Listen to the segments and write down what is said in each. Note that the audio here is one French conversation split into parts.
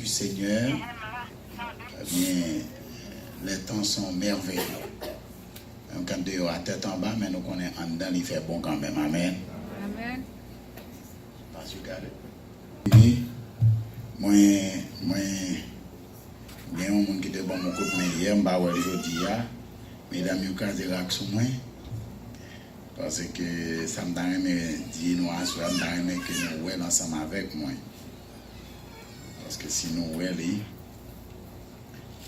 du Seigneur, bien, les temps sont merveilleux. Quand Dieu a tête en bas, mais nous connaissons en dedans, il fait bon quand même. Amen. Amen. Parce que regardez. Moi, il y a un monde qui était bon mon coup de hier, je dis, mesdames, vous avez des réactions. Parce que ça me donne dire nous assurer que nous sommes ensemble avec moi. Parce que si nous sommes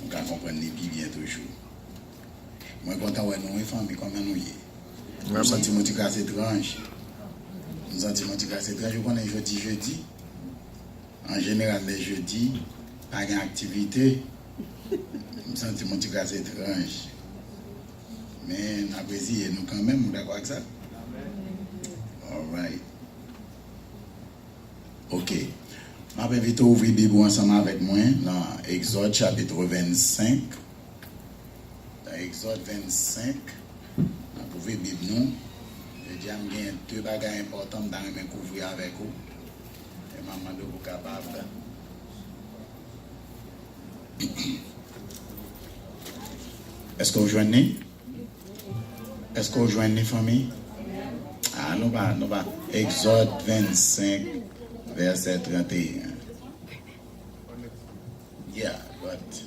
nous comprenons les bien toujours. Moi, je suis content de nous, famille, comment nous sommes. Nous sentons que c'est étrange. Nous sentons que c'est étrange. Je connais jeudi. En général, les jeudis, pas d'activité. Nous sentons que c'est étrange. Mais nous apprécions nous quand même, nous d'accord avec ça. All right. Ok. Je vais vite ouvrir la Bible ensemble avec moi dans Exode chapitre 25. Dans Exode 25, vous pouvez Bible nous. Je dis qu'il y a deux bagages importants dans le couvrir avec vous. Et maman de vous capable. Est-ce que vous joignez? Est-ce que vous joignez, famille? Ah, nous va. Exode 25, verset 31. Yeah, but.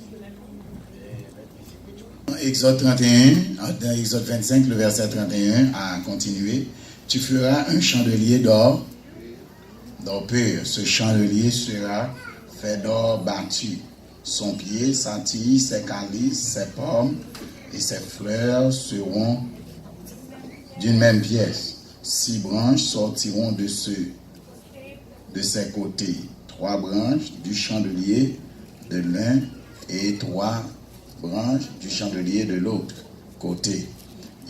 Exode 31, dans Exode 25, le verset 31, à continuer. Tu feras un chandelier d'or pur. Ce chandelier sera fait d'or battu. Son pied, sa tige, ses calices, ses pommes et ses fleurs seront d'une même pièce. 6 branches sortiront de ses côtés. 3 branches du chandelier de l'un et 3 branches du chandelier de l'autre côté.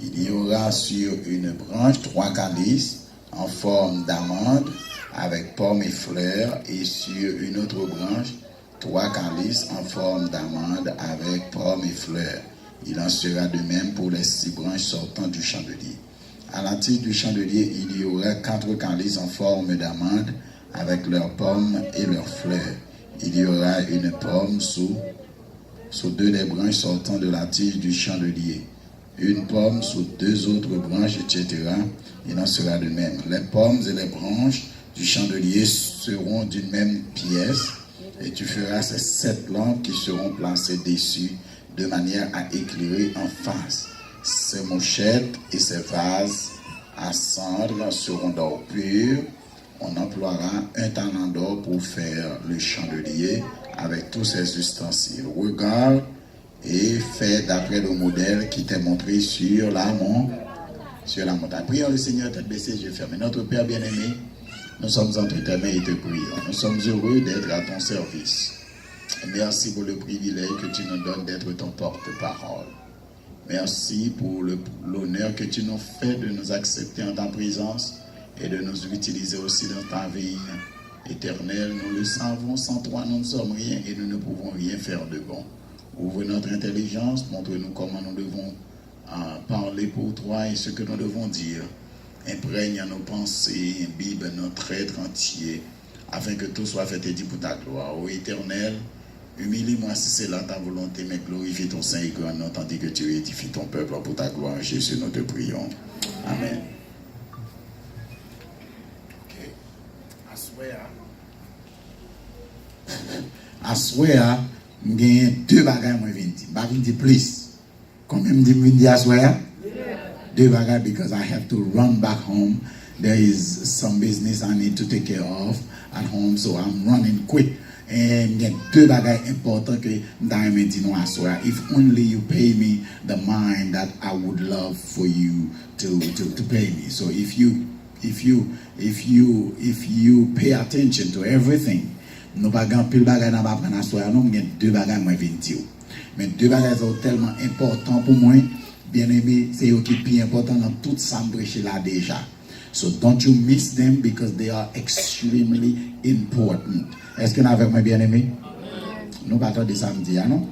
Il y aura sur une branche 3 calices en forme d'amande avec pommes et fleurs, et sur une autre branche 3 calices en forme d'amande avec pommes et fleurs. Il en sera de même pour les 6 branches sortant du chandelier. À la tige du chandelier, il y aura 4 calices en forme d'amande avec leurs pommes et leurs fleurs. Il y aura une pomme sous 2 des branches sortant de la tige du chandelier. Une pomme sous 2 autres branches, etc. Il en sera de même. Les pommes et les branches du chandelier seront d'une même pièce, et tu feras ces 7 lampes qui seront placées dessus de manière à éclairer en face. Ces mouchettes et ces vases à cendre seront d'or pur. On emploiera un talent d'or pour faire le chandelier avec tous ses ustensiles. Regarde et fais d'après le modèle qui t'est montré sur la montagne. Prions le Seigneur, tête baissée, yeux fermés. Notre Père bien-aimé, nous sommes entre tes mains et te prions. Nous sommes heureux d'être à ton service. Merci pour le privilège que tu nous donnes d'être ton porte-parole. Merci pour l'honneur que tu nous fais de nous accepter en ta présence et de nous utiliser aussi dans ta vie éternelle. Nous le savons, sans toi nous ne sommes rien et nous ne pouvons rien faire de bon. Ouvre notre intelligence, montre-nous comment nous devons parler pour toi et ce que nous devons dire. Imprègne nos pensées, imbibe notre être entier, afin que tout soit fait et dit pour ta gloire. Ô Éternel, humilie-moi si c'est là ta volonté, mais glorifie ton Saint et grand nom, tandis que tu édifies ton peuple pour ta gloire. Jésus, nous te prions. Amen. Okay. I swear, j'ai 2 bagages moi viens dire plus. Combien me dit I swear? 2 bagages because I have to run back home. There is some business I need to take care of at home, so I'm running quick. And get 2 bagages important que m'dame dit non I swear. If only you pay me the mind that I would love for you to pay me. So if you pay attention to everything, nous pas grand pile bagay n'a pas prendre soir non, mais 2 bagages moi vinn dire. Mais 2 bagages sont tellement importants pour moi, bien aimé, c'est eux qui plus important dans toute ça prêcher là déjà. So don't you miss them because they are extremely important. Est-ce que nous avec moi bien aimé? Nous pas attendre samedi non?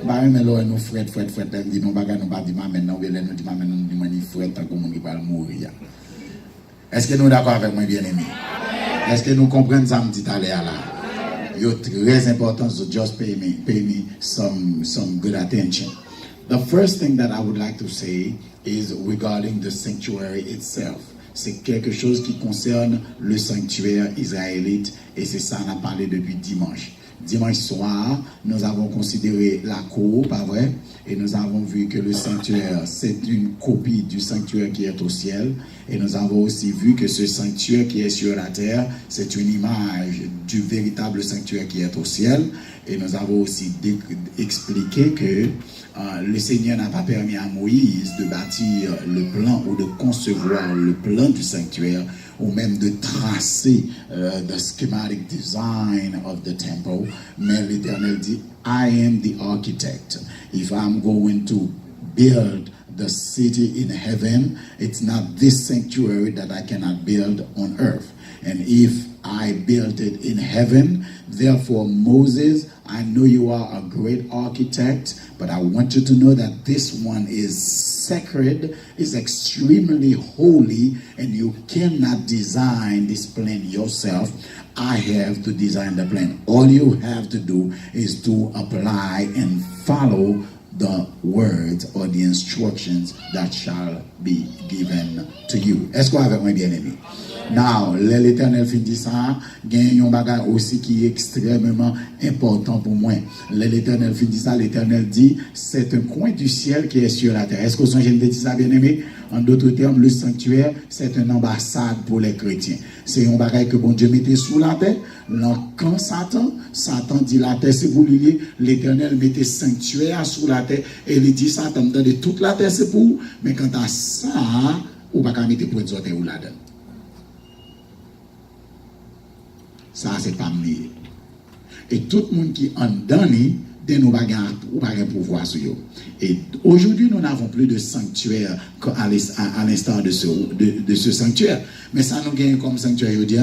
Ba mais là nous fret dit nous bagay nous pas dit maman non, nous dit maman nous dit mani fret tant que monde qui va mourir. Est-ce que nous d'accord avec moi bien aimé? Est-ce que nous comprenons ça me dit à l'air là? You're très important, so just pay me some good attention. The first thing that I would like to say is regarding the sanctuary itself. C'est quelque chose qui concerne le sanctuaire israélite et c'est ça qu'on a parlé depuis dimanche. Dimanche soir, nous avons considéré la cour, pas vrai? Et nous avons vu que le sanctuaire, c'est une copie du sanctuaire qui est au ciel. Et nous avons aussi vu que ce sanctuaire qui est sur la terre, c'est une image du véritable sanctuaire qui est au ciel. Et nous avons aussi expliqué que le Seigneur n'a pas permis à Moïse de bâtir le plan ou de concevoir le plan du sanctuaire ou même de tracer the schematic design of the temple. Mais l'Éternel dit, I am the architect. If I'm going to build the city in heaven, it's not this sanctuary that I cannot build on earth. And if I built it in heaven, therefore Moses, I know you are a great architect, but I want you to know that this one is sacred, is extremely holy, and you cannot design this plan yourself. I have to design the plan. All you have to do is to apply and follow the words or the instructions that shall be given to you. Est-ce qu'on avec moi bien aimé? Now, l'Éternel fin dit ça, il y a un bagage aussi qui est extrêmement important pour moi. L'Éternel fin dit ça, l'Éternel dit, c'est un coin du ciel qui est sur la terre. Est-ce que vous avez dit ça, bien aimé? En d'autres termes, le sanctuaire, c'est une ambassade pour les chrétiens. C'est un bagage que bon Dieu mettait sous la terre. Quand Satan dit la terre c'est pour lui, l'Éternel mettait sanctuaire sous la terre et il dit Satan, de toute la terre c'est pour vous, mais quand à ça, ou pas qu'à mettre pour être ou là-dedans. Ça, c'est pas mieux. Et tout le monde qui en donne, de nous bagarre ou pas pouvoir sur eux. Et aujourd'hui, nous n'avons plus de sanctuaire à l'instar de ce sanctuaire. Mais ça nous gagne comme sanctuaire aujourd'hui,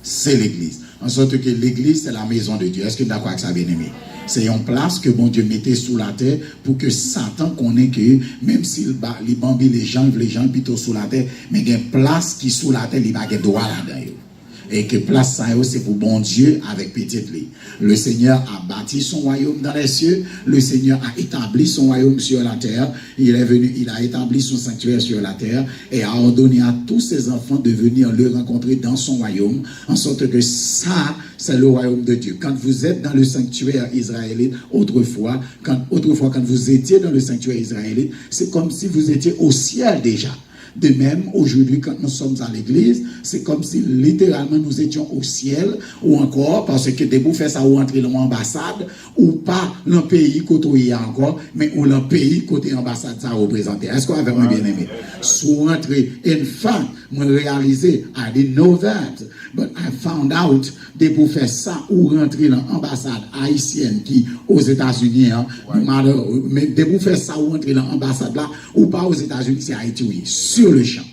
c'est l'église. En sorte que l'église, c'est la maison de Dieu. Est-ce que vous êtes d'accord avec ça, bien aimé? C'est une place que bon Dieu mettait sous la terre pour que Satan connaisse que même s'il bambit les gens plutôt sous la terre, mais il y a une place qui sous la terre, il n'y a pas de droit là-dedans. Et que place ça c'est pour bon Dieu avec petite lit. Le Seigneur a bâti son royaume dans les cieux. Le Seigneur a établi son royaume sur la terre. Il a établi son sanctuaire sur la terre et a ordonné à tous ses enfants de venir le rencontrer dans son royaume. En sorte que ça, c'est le royaume de Dieu. Quand vous êtes dans le sanctuaire israélite, autrefois, quand vous étiez dans le sanctuaire israélite, c'est comme si vous étiez au ciel déjà. De même, aujourd'hui, quand nous sommes à l'église, c'est comme si littéralement nous étions au ciel, ou encore, parce que dès que vous faites ça, vous entrez dans l'ambassade, ou pas dans le pays côté où il y a encore, mais ou dans le pays côté l'ambassade ça représente. Est-ce qu'on avait bien aimé? Soit entrer, in fact, moi réalisé, I didn't know that, but I found out, dès que vous faites ça, ou rentrer dans l'ambassade haïtienne qui aux États-Unis, hein, mais dès que vous faites ça, ou rentrer dans l'ambassade là, ou pas aux États-Unis, c'est Haïti, oui. Sur le champ.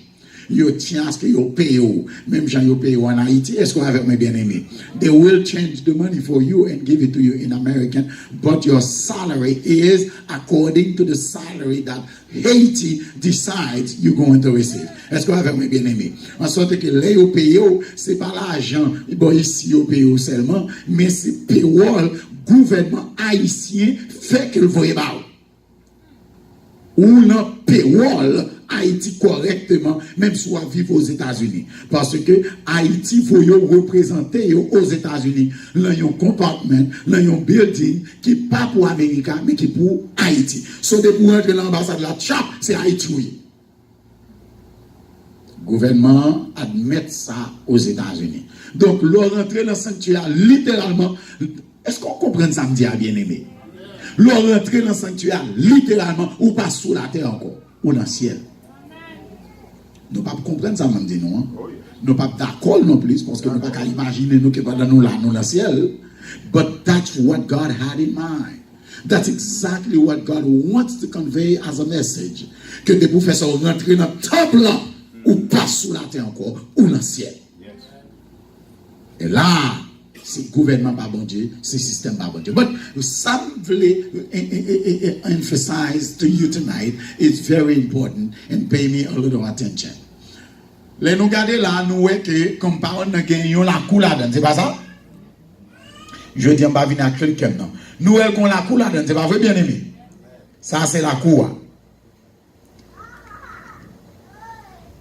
Yo tient à ce que yo paye ou. Même gens yo paye en Haïti. Est-ce qu'on avait mes bien-aimés? They will change the money for you and give it to you in American. But your salary is according to the salary that Haiti decides you're going to receive. Est-ce qu'on avait mes bien-aimés? En sorte que les yo paye ou, c'est pas l'argent. Bon, ici yo paye ou seulement, mais c'est payroll gouvernement haïtien fait que le voyez pas. Ou non payroll Haïti correctement, même si on vit aux États-Unis. Parce que Haïti, il faut représenter aux États-Unis. Là, il y a un compartment, là, il y a un building qui n'est pas pour l'Amérique, mais qui est pour Haïti. Sauf que pour entrer dans l'ambassade de la Tchap, c'est Haïti. Le gouvernement admet ça aux États-Unis. Donc, leur entrée dans le sanctuaire, littéralement, est-ce qu'on comprend ça, me dit à bien aimé? Leur entrée dans le sanctuaire, littéralement, ou pas sous la terre encore, ou dans le ciel. Nous ne pouvons pas comprendre ça, même dit nous. Hein? Nous ne pouvons pas d'accord non plus, parce que nous ne pouvons pas imaginer nous que nous là, nous dans le ciel. But that's what God had in mind. That's exactly what God wants to convey as a message. Que des professeurs rentrent dans le temple là, ou pas sous la terre encore, ou dans le ciel. Et là, c'est gouvernement pas bon Dieu, c'est système pas bon Dieu. But something emphasize to you tonight is very important and pay me a little attention. Les nous garder là, nous voyons que comme parole nous gagnons la cour là-dedans, c'est pas ça? Je dis, on va venir à quelqu'un. Nous, elle qu'on la cour là-dedans, c'est pas vrai, bien aimé. Ça, c'est la cour.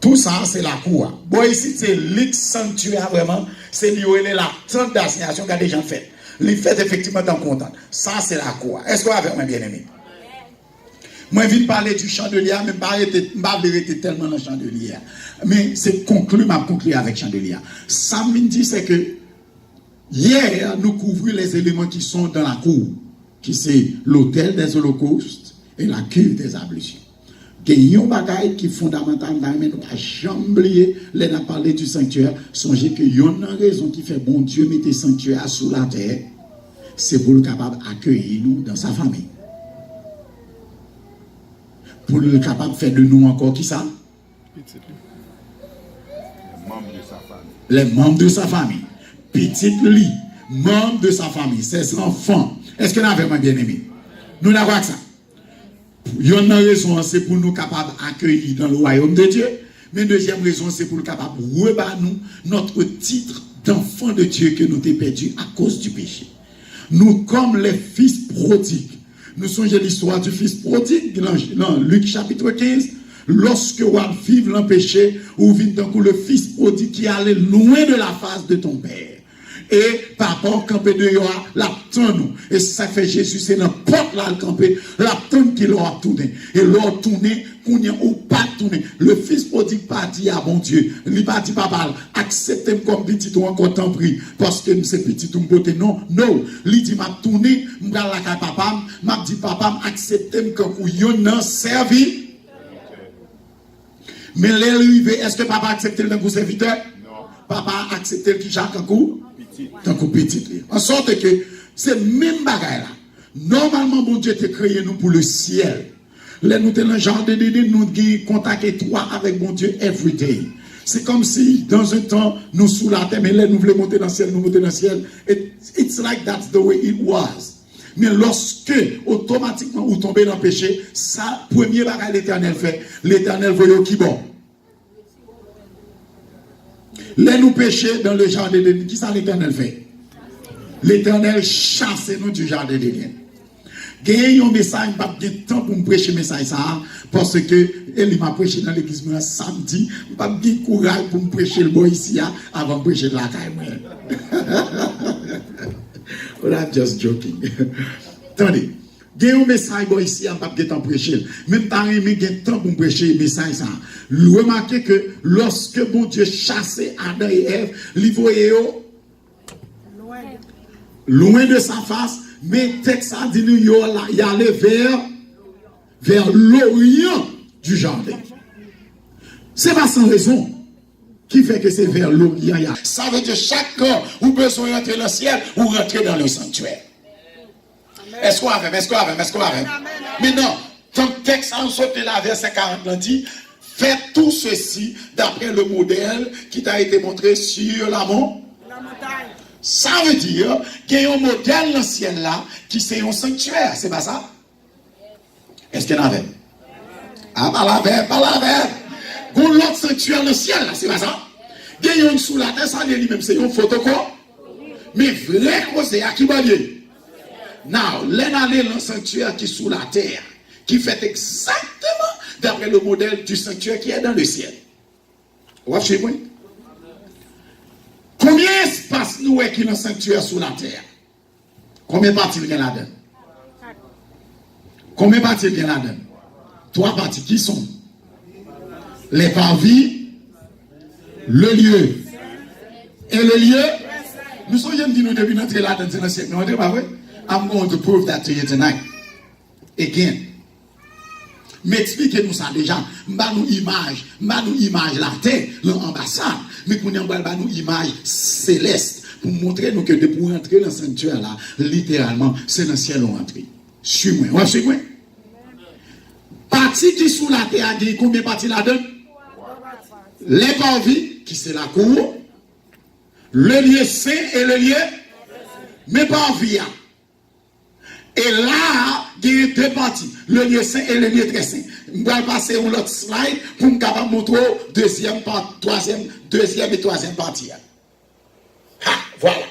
Tout ça, c'est la cour. Bon, ici, c'est l'ex sanctuaire, vraiment. C'est la tente d'assignation que les gens font. Les fêtes, effectivement, dans content. Ça, c'est la cour. Est-ce qu'on va faire, mon bien-aimé? Moi, je viens de parler du chandelier, mais je ne vais pas tellement dans le chandelier. Mais c'est conclu, m'a conclu avec chandelier. Ça me dit, c'est que hier, nous couvrons les éléments qui sont dans la cour, qui c'est l'autel des holocaustes et la cuve des ablutions. Il y a un bagage qui est fondamental, mais nous ne pouvons jamais oublier, les n'a parlé du sanctuaire, songez que il y a une raison qui fait bon Dieu mettre le sanctuaire sous la terre, c'est pour le capable d'accueillir nous dans sa famille. Pour le capable de faire de nous encore qui ça? Les membres de sa famille. Petite lit, membres de sa famille, ses enfants. Est-ce que nous avons bien aimé? Nous n'avons pas ça. Il y a une raison, c'est pour nous capables d'accueillir dans le royaume de Dieu. Mais deuxième raison, c'est pour nous capables de rebattre notre titre d'enfant de Dieu que nous avons perdu à cause du péché. Nous, comme les fils prodigues, nous songeons l'histoire du fils prodigue dans Luc chapitre 15. Lorsque on vivre dans le péché, ou vient d'un coup le fils prodigue qui allait loin de la face de ton père. Et papa campé de yoa, l'attend nous. Et ça fait Jésus, c'est n'importe là le campé, l'attend qu'il aura tourné. Et l'or tourné, qu'on n'y a pas tourné. Le fils prodigue pas dit à bon Dieu. Il pas dit papa, acceptez-moi comme petit ou encore t'en prie. Parce que c'est petit ou beauté. Non, non. Il dit m'a tourné, m'a la caille papa, m'a dit papa, acceptez-moi comme yon nan servi. Mais l'arrivée, est-ce que papa accepte le coup serviteur? Non. Papa accepte le qui Jacques en coup? Tant que petit. En sorte que c'est même bagaille là. Normalement, bon Dieu t'a créé nous pour le ciel. Là, nous sommes dans le jardin de Dieu, nous avons contact étroit avec bon Dieu every day. C'est comme si, dans un temps, nous sous la terre, mais là, nous voulons monter dans le ciel, nous monter dans le ciel. It's like that's the way it was. Mais lorsque, automatiquement, vous tombez dans le péché, ça, premier bagage l'Éternel fait, l'Éternel voyait qui bon. Là, nous péchons dans le jardin de Dieu. Qui ça l'Éternel fait? L'Éternel chasse nous du jardin de Dieu. Il y a un message, pas de temps pour me prêcher message ça, parce que il m'a prêché dans l'église samedi, pas de courage pour me prêcher le boy ici avant de prêcher la caille. Well, I'm just joking. Attendez. Il y a un message ici, on ne peut pas prêcher. Même temps, il y a un temps pour prêcher le message. Remarquez que lorsque bon Dieu chassait Adam et Ève, il voyait loin de sa face, mais texte a dit il allait vers l'orient du jardin. C'est pas sans raison qui fait que c'est vers l'orient. Ça veut dire chaque corps, vous besoin rentrer dans le ciel ou rentrer dans le sanctuaire. Est-ce qu'on a fait? Mais non, ton texte en saute la verset 40 dit, faites tout ceci d'après le modèle qui t'a été montré sur la montagne. Ça veut dire qu'il y a un modèle dans le ciel là qui c'est un sanctuaire, c'est pas ça? Est-ce qu'il y en avait? Ah, pas la verre. Il y a l'autre sanctuaire dans le ciel là, c'est pas ça? Il y a un sous la terre, ça dit lui-même, c'est un photocopie. Mais vrai cause c'est à qui va dire? Now, l'année dans le sanctuaire qui est sous la terre, qui fait exactement d'après le modèle du sanctuaire qui est dans le ciel. Vous voyez chez moi? Combien d'espace nous est qui est dans le sanctuaire sous la terre? Combien de parties il y a là-dedans? Combien de parties il y a là-dedans? 3 parties qui sont? Les parvis, le lieu et le lieu. Nous sommes dit nous devons entrer là-dedans dans le ciel. Non, c'est pas vrai? I'm going to prove that to you tonight. Again. Mais expliquez-nous ça déjà. M'a nous image la terre, l'ambassade. Mais qu'on y a nous image céleste. Pour montrer nous que pour entrer dans le sanctuaire là, littéralement, c'est dans le ciel on entre. Suis-moi. Suis-moi. Partie qui sous la terre, il y a combien de parties là-dedans? Les parvis, qui c'est la cour. Le lieu saint et le lieu. Mais parvis. Et là, il y a 2 parties. Le lieu saint et le lieu très saint. Je vais passer un autre slide pour me montrer deuxième et troisième partie. Ah, voilà.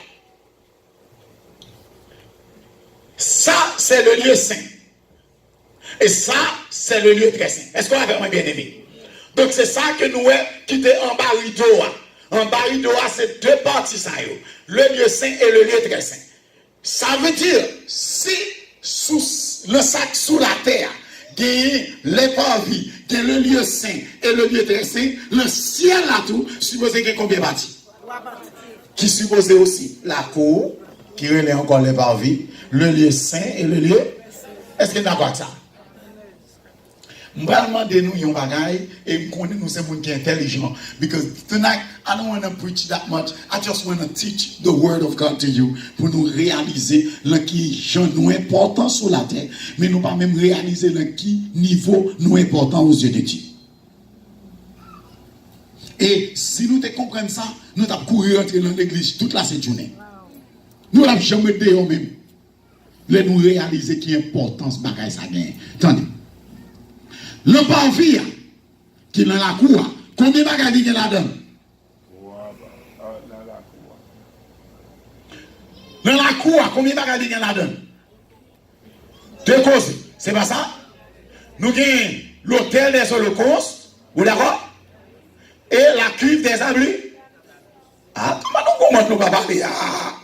c'est le lieu saint. Et ça, c'est le lieu très saint. Est-ce qu'on a vraiment bien aimé? Donc c'est ça que nous quitter en bas rideau. En bas rideau, c'est deux parties ça. Le lieu saint et le lieu très saint. Ça veut dire, si sous le sac sous la terre, les parvis, le lieu saint et le lieu très saint, le ciel là tout, supposé qu'il y a combien de bâtis? Qui supposait aussi la cour, qui relève encore les parvis, le lieu saint et le lieu. Est-ce que vous êtes d'accord avec ça? Je vais demander nous un bagage et je connais nous c'est monde qui est intelligent. Because tonight I don't want to preach that much. I just want to teach the word of God to you pour nous réaliser le qui gens nous important sur la terre, mais nous pas même réaliser le qui niveau nous important aux yeux de Dieu. Et si nous te comprenons ça, nous t'avons couru entrer dans l'église toute la journée. Nous n'avons jamais dehors même. Là nous réaliser qui importance bagage ça gagne. Attendez. Le parvis qui est dans la cour, combien de bagages il y a là-dedans? Dans la cour, combien de bagages il y a là-dedans? Deux causes. C'est pas ça? Nous avons l'hôtel des holocaustes, vous d'accord? Et la cuve des abus. Ah, comment nous pas parler? Ah.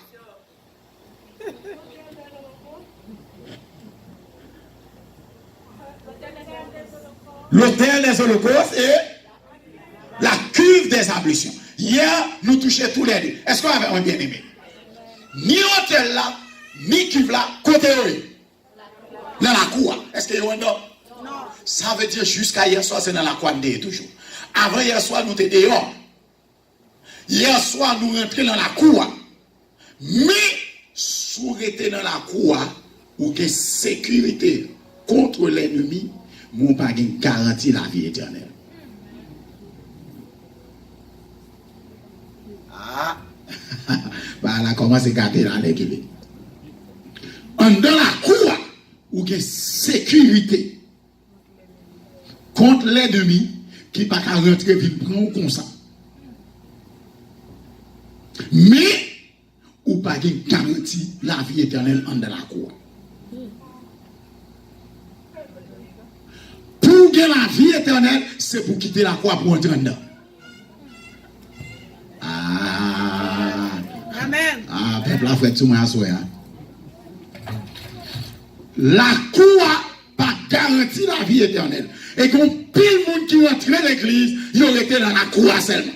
L'hôtel des holocaustes et la cuve des ablutions. Hier, nous touchions tous les deux. Est-ce qu'on avait un bien-aimé? Ni hôtel là, ni cuve là, côté eux. Dans la cour. Est-ce qu'il y a un autre? Non. Ça veut dire jusqu'à hier soir, c'est dans la cour toujours. Avant hier soir, nous étions dehors. Hier soir, nous rentrons dans la cour. Mais, si vous êtes dans la cour, ou que sécurité contre l'ennemi, mon pas garantit la vie éternelle. Ah, bah là comment c'est gâté là l'équipe. En dans la cour où il y a sécurité contre l'ennemi qui pas qu'à rentrer vite prendre comme ça. Mais ou pas garantit la vie éternelle en dans la cour. Pour gagner la vie éternelle, c'est pour quitter la croix pour entrer dedans. Ah. Amen. Ah, peuple a fait tout moi à soi. La croix pas garantit la vie éternelle. Et quand pile monde qui rentre dans l'église, ils ont été dans la croix seulement.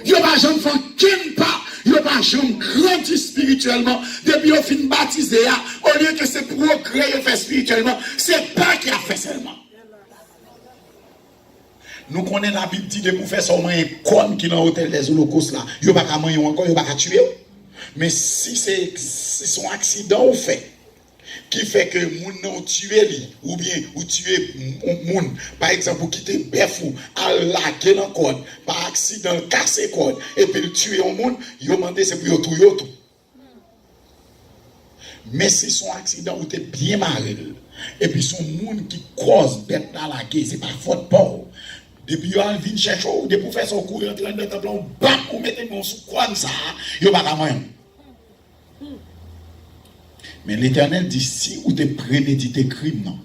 Ils n'ont pas jamais fait qu'un pas. Ils n'ont pas jamais grandi spirituellement. Depuis qu'ils ont fini baptisé, au lieu que c'est progrès qu'ils ont fait spirituellement, c'est pas qu'il a fait seulement. Nous connaissons la Bible dit que pour faire seulement un con qui est dans l'hôtel des holocaustes là, il n'y a pas qu'à manger encore, il n'y a pas qu'à tuer. Mais si c'est son accident ou fait, qui fait que moun nan tué li ou bien ou tué moun par exemple ou quitter befou à laquer dans code par accident casser code et puis tuer un moun yo mandé c'est pour yo tout. Mais si son accident ou t'es bien marré et puis son moun qui cause bête dans la guerre c'est pas faute pas. Depuis yo al vinn chercher ou de pour faire son courir entrer dans temple on bat ou mettre mon sous quoi ça yo pas moyen. Mais l'Éternel dit si ou te prémédité crime non.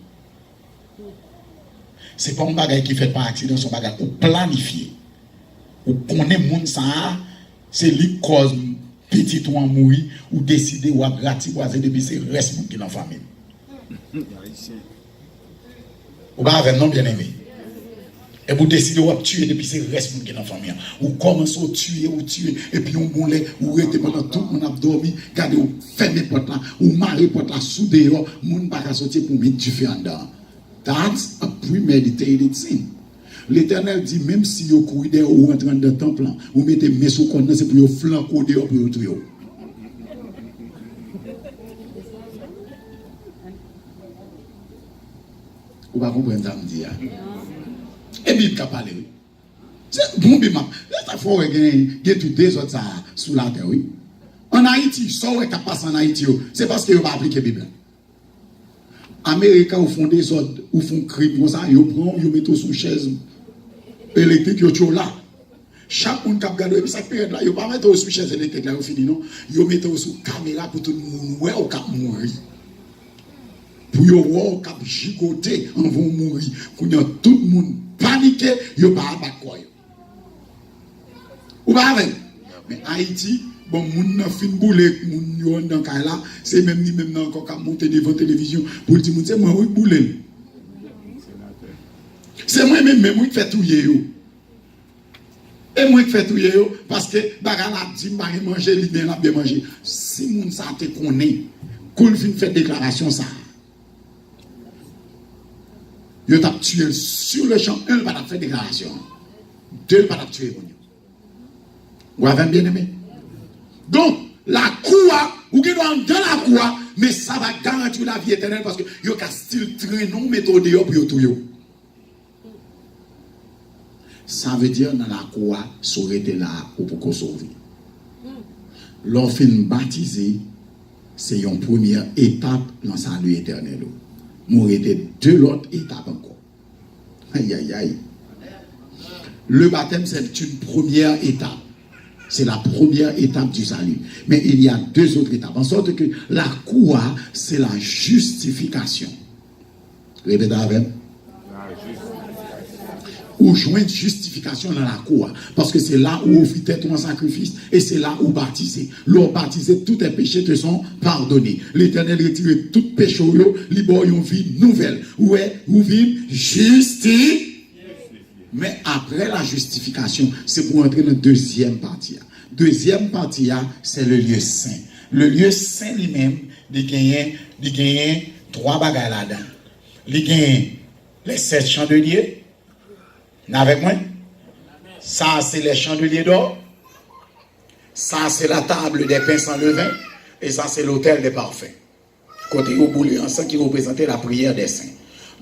C'est pas un bagage qui fait par accident, son bagage ou planifié. Ou connaît moun ça, c'est lui cause petit ou en mourir ou décider ou à gratiboiser depuis c'est reste moun qui dans famille. Ou pas avec non bien aimé. Et vous décidez de tuer depuis c'est reste moun qui dans la famille. Ou commencez à tuer, et puis on boule, ou rete pendant tout le monde a dormi, gardez ou fermez porte là, ou marrez porte là sous dehors, moun pas qu'à sortir pour mettre du feu en dedans. That's a premeditated sin. L'Éternel dit même si vous courez dehors ou rentrez dans le temple, vous mettez mes sous contenant, c'est pour vous flanquer dehors pour vous tuer. Vous ne comprenez pas ce que je dis. Et puis, il a parlé. C'est bon, mais il faut que tous les autres sous la terre. En Haïti, ça qui passe en Haïti, c'est parce qu'ils n'ont pas appliqué la Bible. Américains font des ordres, ou font crime comme ça, ils prennent, ils mettent sous chaise électrique, ils sont là. Chaque monde qui a regardé, et puis cette période-là, ils ne pas mettre sous chaise électrique, là, ils finissent, non. Ils mettent sous caméra pour tout le monde, ouais, ou cap mourir. pour yo voir cap gigoter en vont mourir qu'on y a tout le monde paniqué yo pas abattre quoi ou pas avec mais Haïti bon moun nan fin boule moun yo dans cas là c'est même ni même encore qu'à monter devant télévision pour dire moun c'est moi oui boule c'est moi même qui fait tout yo et moi qui fait tout yo parce que bagarre la dit m'a manger li bien la bien manger si moun ça te connaît qu'on fin faire déclaration ça yo t'a tué sur le champ un va faire déclaration deux va tuer vous avez bien aimé donc la cour ou qui doit dans la cour mais ça va garantir la vie éternelle parce que yo ka style train non méthode yo pour yo tout yo ça veut dire dans la cour sauver été là ou pour qu'on sauver l'enfant baptisé c'est une première étape dans sa salut éternel mourir deux autres étapes encore aïe aïe aïe le baptême c'est une première étape. C'est la première étape du salut. Mais il y a deux autres étapes. En sorte que la croix, c'est la justification. Répétez avec. Ou joindre justification dans la croix. Parce que c'est là où offrir tête en sacrifice. Et c'est là où baptiser. L'on baptiser, tous tes péchés te sont pardonnés. L'Éternel retire tout péché, libère une vie nouvelle. Ouais, vous vivez justifié. Mais après la justification, c'est pour entrer dans la deuxième partie. Deuxième partie, c'est le lieu saint. Le lieu saint lui-même, il gagne trois bagages là-dedans. Il gagne les 7 chandeliers. Avec moi? Ça, c'est les chandeliers d'or. Ça, c'est la table des pains sans levain. Et ça, c'est l'autel des parfums. Côté au boulot ensemble qui représentait la prière des saints.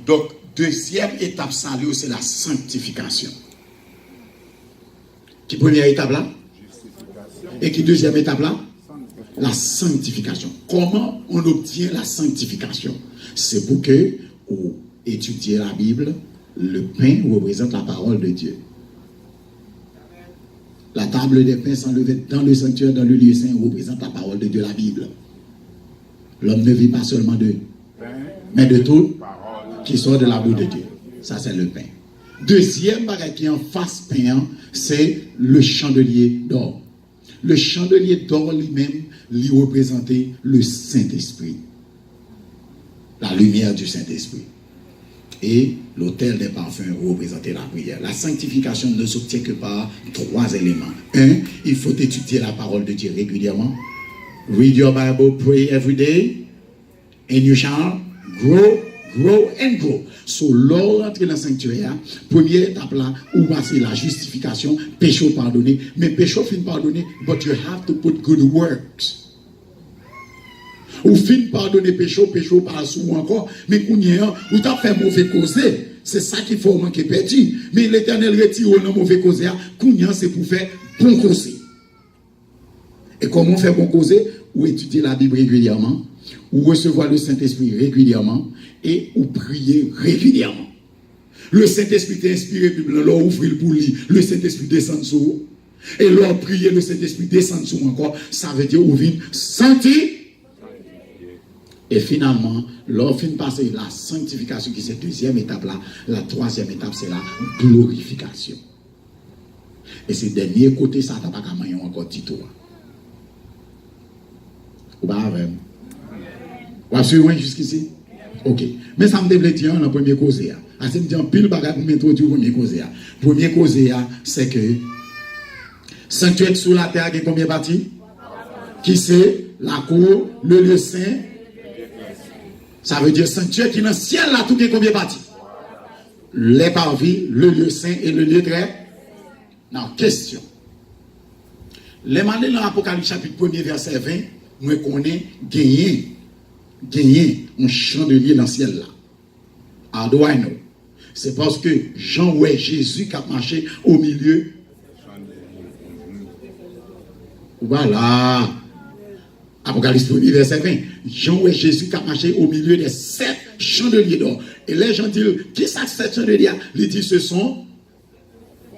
Donc, deuxième étape salut, c'est la sanctification. Qui première étape là? Et qui deuxième étape là? La sanctification. Comment on obtient la sanctification? C'est pour que vous étudiez la Bible, le pain représente la parole de Dieu. La table des pains sans levain dans le sanctuaire, dans le lieu saint, représente la parole de Dieu, la Bible. L'homme ne vit pas seulement de pain, mais de tout qui sort de la bouche de Dieu. Ça, c'est le pain. Deuxième bagage qui est en face pain, c'est le chandelier d'or. Le chandelier d'or lui-même, lui représentait le Saint-Esprit. La lumière du Saint-Esprit. Et l'autel des parfums représentait la prière. La sanctification ne s'obtient que par 3 éléments. 1, il faut étudier la parole de Dieu régulièrement. Read your Bible, pray every day, and you shall grow and grow. So, lors d'entrer dans le sanctuaire, première étape là, où passer la justification, péché pardonné. Mais péché fin pardonné, but you have to put good works. Ou fin pardonner péché par sous encore, mais qu'on y a, ou t'as fait mauvais causer. C'est ça qu'il faut manquer perdu. Mais l'Éternel retire le mauvais causer, qu'on y a, c'est pour faire bon causer. Et comment faire bon causer? Ou étudier la Bible régulièrement, ou recevoir le Saint-Esprit régulièrement, et ou prier régulièrement. Le Saint-Esprit t'a inspiré, puis l'on ouvre pour lui, le Saint-Esprit descend sur vous. Et l'on prier, le Saint-Esprit descend sur vous encore, ça veut dire ou vient sentir. Et finalement, l'on fin passer la sanctification, qui est cette deuxième étape là, la troisième étape, c'est la glorification. Et c'est le dernier côté, ça n'a pas qu'à manger encore Tito. Ou pas avec? Ou absolument jusqu'ici? Ok. Mais ça me développe dans le premier cause. C'est me dire pile bagage pour m'introduire au premier cause. Premier cause, c'est que sanctuaire sous la terre, il y a combien de parties? Qui c'est? La cour, le lieu saint. Ça veut dire sanctuaire qui est dans le ciel là, tout est combien de parties? Les parvis, le lieu saint et le lieu très. Non, question. Les mandés dans l'Apocalypse chapitre 1er verset 20, nous connaissons gagner un chandelier dans le ciel là. How do I know? C'est parce que Jean ouais Jésus qui a marché au milieu. Voilà. Apocalypse 1er verset 20. Jean ouais Jésus qui a marché au milieu des 7 chandeliers d'or. Et les gens disent, qui sont ces 7 chandeliers? Ils disent, ce sont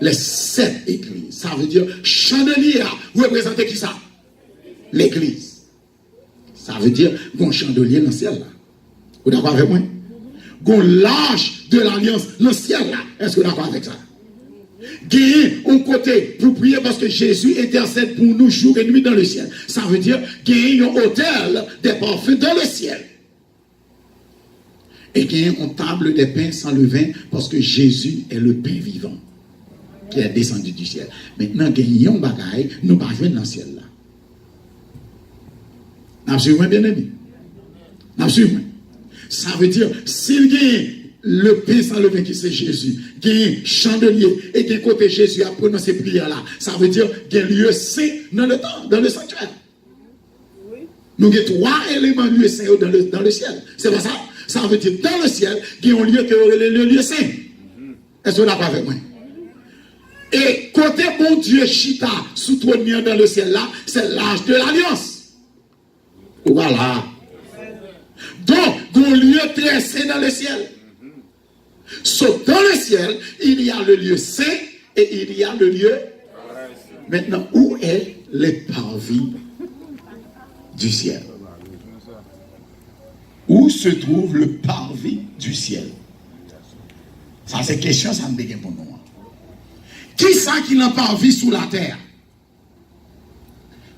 les 7 églises. Ça veut dire, chandelier, vous représentez qui ça? L'église. Ça veut dire, bon chandelier dans le ciel là. Vous êtes d'accord avec moi? Gon l'âge de l'alliance, le ciel là. Est-ce que vous êtes d'accord avec ça? Gagner un côté pour prier parce que Jésus intercède pour nous jour et nuit dans le ciel. Ça veut dire gagner un hôtel des parfums dans le ciel. Et gagner une table des pains sans levain parce que Jésus est le pain vivant qui est descendu du ciel. Maintenant, gagner un bagaille, nous ne pouvons pas dans le ciel là. Absolument bien aimé. Absolument. Ça veut dire, s'il gagne le pain sans levain qui c'est Jésus, gagne chandelier et gagne côté Jésus à prononcer prière là, ça veut dire gagne lieu saint dans le temps, dans le sanctuaire. Oui. Nous avons 3 éléments de lieu saint dans le ciel. C'est pas ça? Ça veut dire dans le ciel, il y a un lieu qui est le lieu saint. Est-ce que vous n'avez pas avec moi? Et côté bon Dieu Chita, sous trône dans le ciel là, c'est l'âge de l'alliance. Voilà. Donc, un lieu très saint dans le ciel. Sauf dans le ciel, il y a le lieu saint et il y a le lieu. Maintenant, où est le parvis du ciel? Où se trouve le parvis du ciel? Ça, c'est question, ça me dégaine pour nous. Qui ça qui n'a pas vie sous la terre?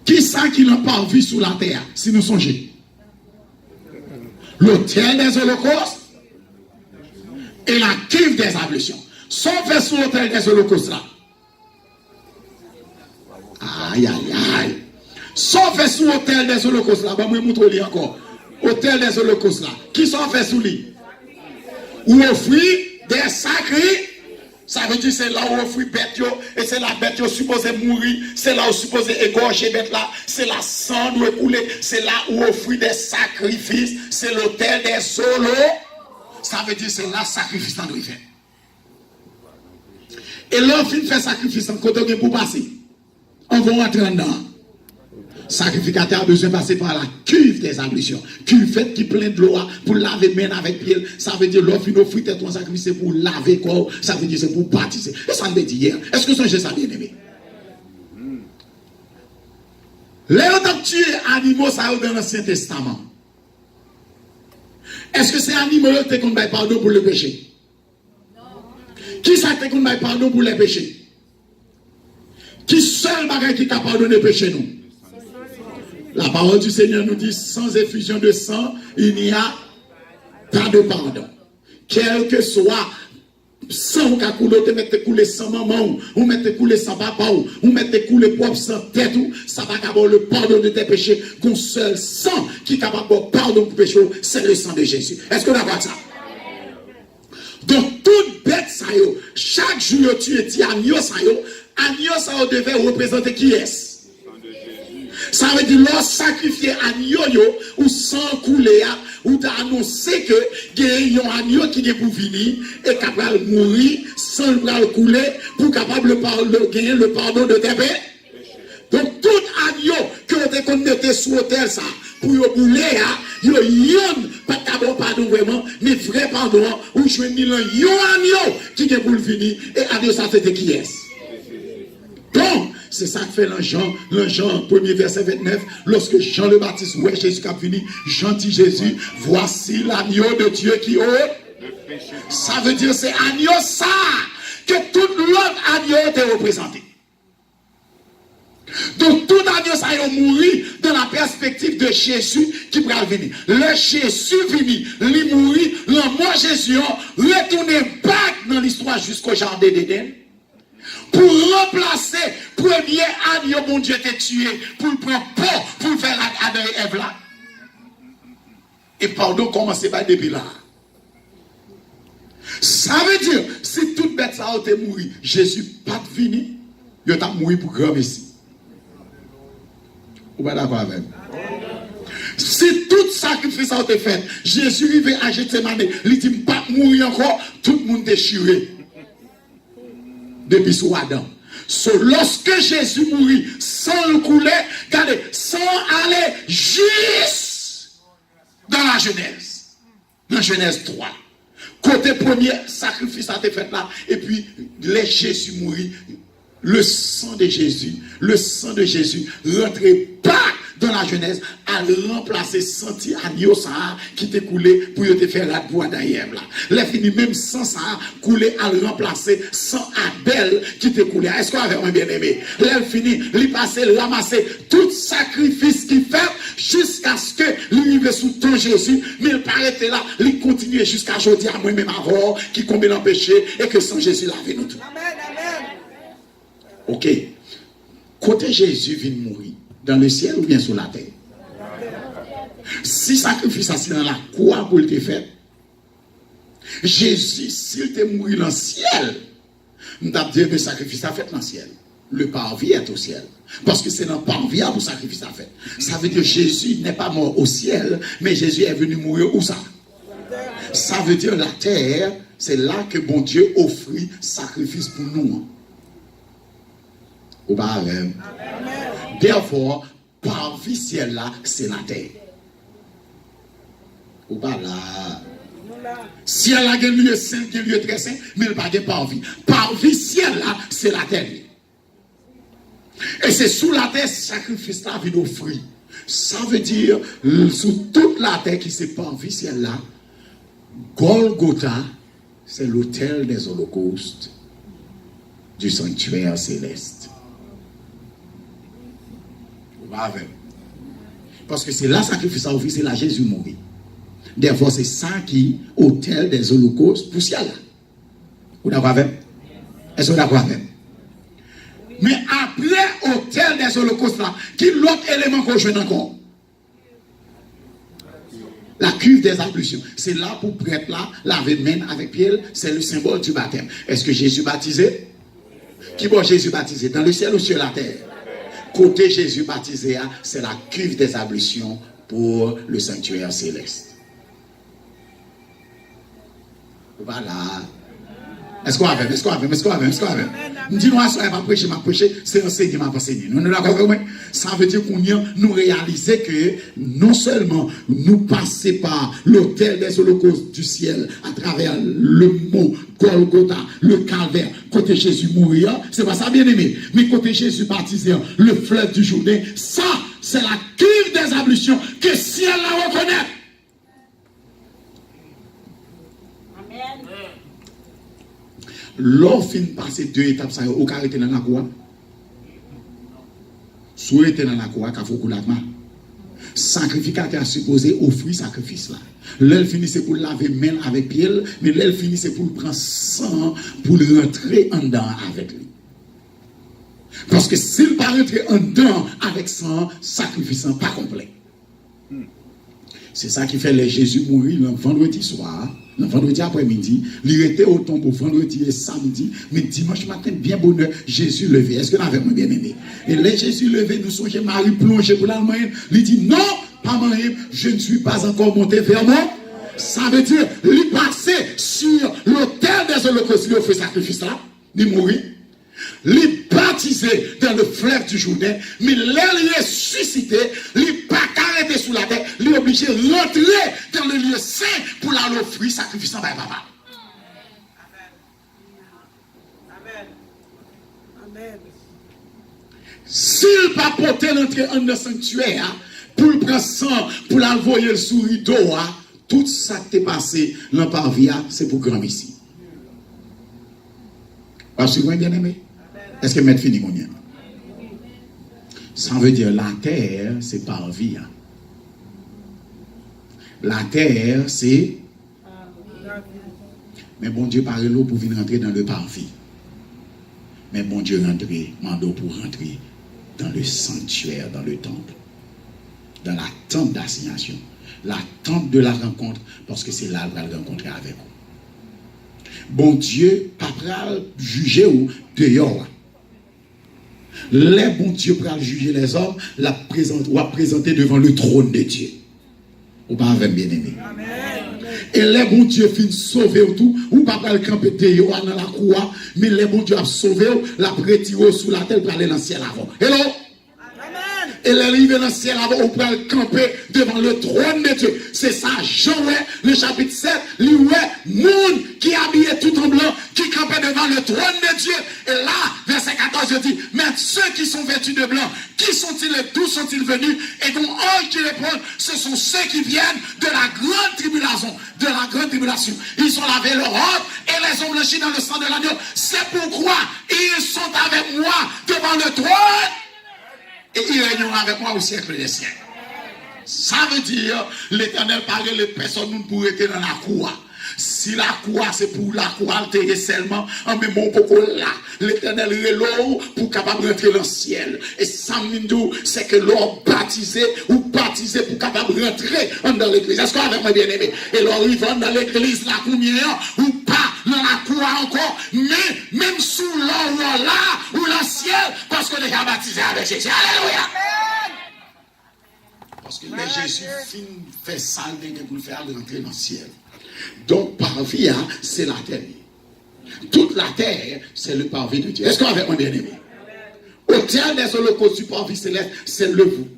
Qui ça qui n'a pas vie sous la terre? Si nous songeons. L'autel des holocaustes et la cuve des ablutions. Sauf sous l'autel des holocaustes là. Aïe, aïe, aïe. Sauf sous l'autel des holocaustes là. Je vais vous montrer encore. Autel des holocaustes là. Qui sont faits sous lui? Ou offrir des sacrés. Ça veut dire c'est là où offrir bête et c'est la bête supposée mourir, c'est là où supposé égorger bête là, c'est la sang doit couler, c'est là où offrir des sacrifices, c'est l'autel des solos. Ça veut dire c'est là sacrifice doit faire. Et là on fait sacrifice en côté pour passer. On va rentrer dedans. Sacrificateur a besoin de passer par la cuve des ablutions. Cuve faite qui plein de l'eau pour laver main avec pied. Ça veut dire l'offre une offre tête, sacrifice pour laver corps. Ça veut dire c'est pour baptiser. Et ça me dit hier. Est-ce que c'est ça bien aimé? Les autres tués animaux ça dans l'Ancien Testament. Est-ce que c'est animaux qui ont fait pardon pour le péché? Qui ça qui ont fait pardon pour les péchés? Qui seul bagage qui a pardonné le péché nous? La parole du Seigneur nous dit, sans effusion de sang, il n'y a pas de pardon. Quel que soit sang ou couler, ou mettez couler sans maman, ou mettez couler sans papa, ou mettez couler propre sans tête, ça va avoir le pardon de tes péchés. Qu'un seul sang qui est capable de pardon pour péché, c'est le sang de Jésus. Est-ce que vous avez ça? Donc, toute bête, ça y est, chaque jour, tu es agneau, ça devait représenter qui est-ce? Ça veut dire, lorsque sacrifier agneau ou sans couler, ou d'annoncer que il y a un agneau qui est pour venir et capable de mourir sans le couler pour capable de gagner le pardon de tes péchés. Donc, tout agneau que vous mettez sous l'autel, ça, pour vous bouler, il y a pas de pardon vraiment, mais vrai pardon, ou je vais dire, il y a un agneau qui est pour venir et agneau, ça fait qui est. Donc, c'est ça que fait Jean 1er verset 29, lorsque Jean le Baptiste, ouais, Jésus qui a fini, Jean dit Jésus, voici l'agneau de Dieu qui ôte. Ça veut dire c'est agneau ça, que tout l'autre agneau était représenté. Donc tout agneau ça a mouru dans la perspective de Jésus qui pourra venir. Le Jésus venu, il mourit, le mort Jésus, retourner back dans l'histoire jusqu'au jardin d'Éden. Pour remplacer premier agneau mon Dieu t'a tué, pour le prendre pour faire Adam et Ève là. Et pardon, commencez par depuis là. Ça veut dire, si toute bête ça a été mourir, Jésus pas venu, il a mouru pour grand Messie. Vous êtes d'accord avec moi? Si tout sacrifice a été fait, Jésus arrive à Gethsémane, il dit pas mourir encore, tout le monde déchiré. Depuis sous Adam. Lorsque Jésus mourit sans le couler, regardez, sans aller juste dans la Genèse. Dans Genèse 3. Côté premier sacrifice a été fait là, et puis les Jésus mourit. Le sang de Jésus rentrait pas dans la Genèse, a remplacé senti agneau ça qui t'est coulé pour te faire la boîte d'ailleurs là. Les fini même sans ça coulé à remplacer sans Abel qui t'est coulé. Est-ce qu'on avait un bien-aimé? Les fini, il passé ramasser tout sacrifice qu'il fait jusqu'à ce que l'arrive sous ton Jésus, mais il paraît là, il continue jusqu'à aujourd'hui à moi-même avant qui combien en péché et que sans Jésus lave nous tout. Amen, amen. Ok. Côté Jésus vient mourir, dans le ciel ou bien sur la terre? Si sacrifice c'est dans la croix pour le faire, Jésus, s'il te mourir dans le ciel, nous avons dit que le sacrifice a fait dans le ciel. Le parvis est au ciel. Parce que c'est dans le parvis que le sacrifice a fait. Ça veut dire que Jésus n'est pas mort au ciel, mais Jésus est venu mourir où ça? Ça veut dire la terre, c'est là que bon Dieu offrit sacrifice pour nous. Ou pas avec? Therefore, parvis ciel là, c'est la terre. Ou pas là? Ciel là, il y a un lieu saint, il y a un lieu très saint, mais il n'y a pas de parvis. Parvis ciel là, c'est la terre. Et c'est sous la terre sacrifice là vient offrir. Ça veut dire, sous toute la terre qui se parvis ciel là, Golgotha, c'est l'autel des holocaustes du sanctuaire céleste. Parce que c'est là sacrifice à offrir, c'est là Jésus mourit. Des fois, c'est ça qui autel des holocaustes pour ciel là. Vous d'accord avec? Est-ce que vous d'accord avec? Mais après autel des holocaustes là, qui l'autre élément qu'on joue encore? La cuve des ablutions. C'est là pour prêtre là, laver main avec pied, c'est le symbole du baptême. Est-ce que Jésus baptisé? Qui va Jésus baptisé? Dans le ciel ou sur la terre? Côté Jésus baptisé, c'est la cuve des ablutions pour le sanctuaire céleste. Voilà. Est-ce qu'on avait? Dis-nous, ça va prêcher, c'est enseigner, m'a enseigné. Nous d'accord avec moi? Ça veut dire qu'on nous réaliser que non seulement nous passons par l'autel des holocaustes du ciel à travers le mont Golgotha, le calvaire, côté Jésus mourir, c'est pas ça bien aimé, mais côté Jésus baptisé, le fleuve du Jourdain, ça, c'est la cuve des ablutions que le ciel la reconnaît. L'on fin passer deux étapes, ça au carré dans la croix. Soit était dans la croix, qu'il faut couler la main. Sacrificateur a supposé offrir sacrifice là. L'elle finissait pour laver main avec pied, mais l'elle finissait pour prendre sang pour le rentrer en dedans avec lui. Parce que s'il pas rentrer en dedans avec sang, sacrifice pas complet. C'est ça qui fait les Jésus mourir le vendredi soir, le vendredi après-midi, il était au tombeau vendredi et samedi, mais dimanche matin, bien bonheur, Jésus levé. Est-ce que vous avez bien aimé? Et les Jésus levé, nous sommes Marie plongée pour l'Allemagne, il dit non, pas Marie, je ne suis pas encore monté vers moi. Ça veut dire, il passait sur l'autel des holocaustes, il a fait sacrifice là, il mourit. Il baptisé dans le fleuve du Jourdain, mais l'aile ressuscité, il pas arrêté sous la terre, il est obligé de rentrer dans le lieu saint pour aller offrir sacrifice à papa. Amen. Amen. S'il pas porté l'entrée en le sanctuaire, pour le prendre sang, pour l'envoyer le sous rideau, tout ça qui est passé dans le parvis, c'est pour grand ici. Parce que vous bien aimé? Est-ce que vous fini mon bien? Ça veut dire la terre, c'est parvis. La terre, c'est. Mais bon Dieu parle l'eau pour venir rentrer dans le parvis. Mais bon Dieu rentre, mando pour rentrer dans le sanctuaire, dans le temple. Dans la tente d'assignation. La tente de la rencontre, parce que c'est là où elle va rencontrer avec vous. Bon Dieu, pas pral juger ou dehors. Les bon Dieu pral juger les hommes, la présente ou à présenter devant le trône de Dieu. Ou pas avec bien aimé. Et les bon Dieu fin sauver tout, ou pas pral camper dehors dans la croix, mais les bon Dieu a sauvé, la prétire sous la terre pour aller dans le ciel avant. Hello? Et l'arrivée dans le ciel, on peut camper devant le trône de Dieu. C'est ça, Jean, le chapitre 7, lui, monde qui habillait tout en blanc, qui campait devant le trône de Dieu. Et là, verset 14, je dis, mais ceux qui sont vêtus de blanc, qui sont-ils et d'où sont-ils venus? Et donc, ange qui répond, ce sont ceux qui viennent de la grande tribulation, Ils ont lavé leur robe et les ont blanchis dans le sang de l'agneau. C'est pourquoi ils sont avec moi devant le trône et ils règneront avec moi au siècle des siècles. Ça veut dire, l'Éternel parle les personnes pour être dans la cour. Si la cour, c'est pour la cour altérée seulement, en même temps, là, l'Éternel est là pour capable rentrer dans le ciel. Et ça c'est que l'on baptisé ou baptisé pour capable rentrer dans l'église. Est-ce qu'on a vraiment bien aimé? Et l'on y va dans l'église, la combien, ou pas dans la cour encore, mais même sous l'eau là, ou dans le ciel, parce qu'on est déjà baptisé avec Jésus. Alléluia! Parce que les Jésus fait ça pour le faire rentrer dans le ciel. Donc, parvis, c'est la terre. Toute la terre, c'est le parvis de Dieu. Est-ce qu'on avait un bien-aimé? Autel des holocaustes du parvis céleste, c'est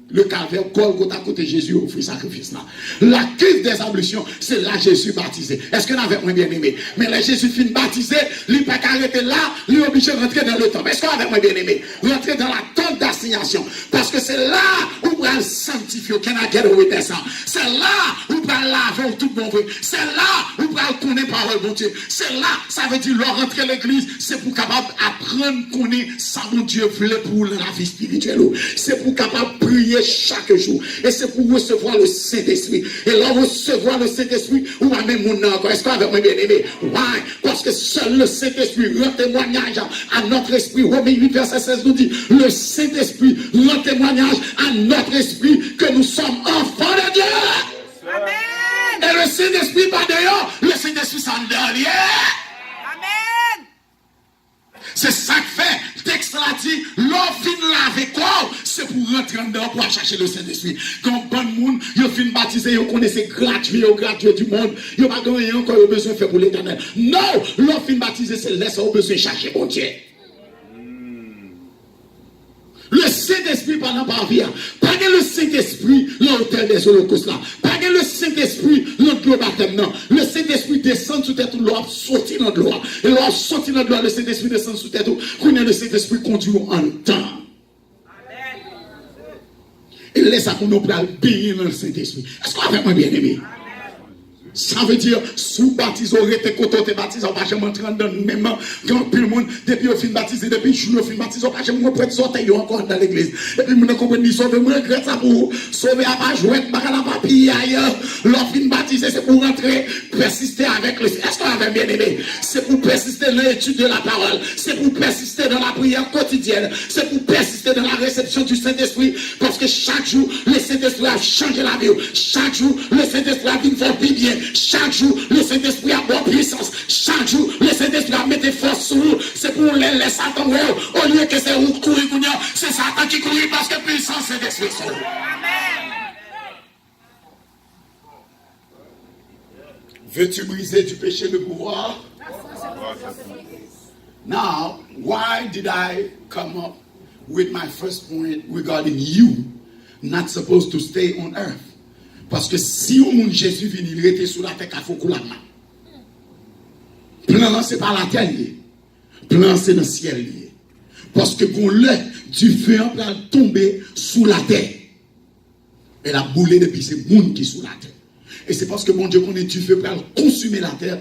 le calvaire, Golgotha, côté Jésus offrit sacrifice là. La cuve des ablutions, c'est là Jésus baptisé. Est-ce qu'on avait un bien-aimé? Mais là, Jésus finit baptisé, il ne peut pas arrêter là, il est obligé de rentrer dans le temple. Est-ce qu'on avait un bien-aimé? Rentrer dans la tente d'assignation. Parce que c'est là où on va le sanctifier. C'est là où on va laver tout bon vrai. C'est là où on va connaître parole bon Dieu. C'est là, ça veut dire, leur rentrer à l'église, c'est pour capable apprendre qu'on est ça mon Dieu voulait pour la vie spirituelle. C'est pour capable prier chaque jour. Et c'est pour recevoir le Saint-Esprit. Et là, recevoir le Saint-Esprit, ou même mon encore. Est-ce qu'on avait bien aimé? Ouais, parce que seul le Saint-Esprit rend témoignage à notre esprit. Romains 8, verset 16 nous dit, le Saint-Esprit rend témoignage à notre esprit que nous sommes enfants de Dieu. Amen. Et le Saint-Esprit pas dehors, le Saint-Esprit s'en derrière. Amen. C'est ça que fait. Le texte là dit, l'on fin laver quoi? C'est pour rentrer en dehors pour chercher le Saint-Esprit. Quand bon monde, il fin baptisé, il connaissait gratuit du monde. Il n'y a pas de encore besoin de faire pour l'Éternel. Non, l'on fin baptisé, c'est laisser au besoin de chercher mon Dieu. Le Saint-Esprit pendant par vie, pas le Saint-Esprit l'autel des holocaustes là, pas le Saint-Esprit l'autre baptême non. Le Saint-Esprit descend sous tête, l'eau sorti dans l'eau. Et l'eau sorti dans l'eau, le Saint-Esprit descend sous tête, qu'on a le Saint-Esprit conduit en temps. Et laisse à qu'on nous parle bénir dans le Saint-Esprit. Est-ce qu'on a vraiment bien aimé? Ça veut dire, sous baptisé, t'es content, t'es baptisé, on va jamais entrer dans le même quand tout le monde, depuis au fin baptisé, depuis le fin baptisé, on va jamais prendre sortir encore dans l'église. Et puis, on comprend, sauver, moi, regrette ça pour sauver à pas jouer, pas la papier ailleurs. L'on fin baptisé, c'est pour rentrer, persister avec le. Est-ce qu'on avait bien aimé? C'est pour persister dans l'étude de la parole. C'est pour persister dans la prière quotidienne. C'est pour persister dans la réception du Saint-Esprit. Parce que chaque jour, le Saint-Esprit a changé la vie. Chaque jour, le Saint-Esprit a vu faire bien. Chaque jour, le Saint-Esprit a bonne puissance. Chaque jour, le Saint-Esprit a mis des forces sur nous. C'est pour les Satan. Au lieu que c'est où courir, c'est Satan qui court parce que puissance c'est d'esprit sur nous. Veux-tu briser du péché le pouvoir? Now, why did I come up with my first point regarding you not supposed to stay on earth? Parce que si au monde Jésus vient, il était sous la terre, il faut qu'on la main. Plan, c'est pas la terre liée. Plan, c'est dans le ciel lié. Parce que quand l'œil du feu en train de tomber sous la terre, elle a boulé depuis c'est le monde qui est sous la terre. Et c'est parce que mon Dieu connaît du feu pour consumer la terre.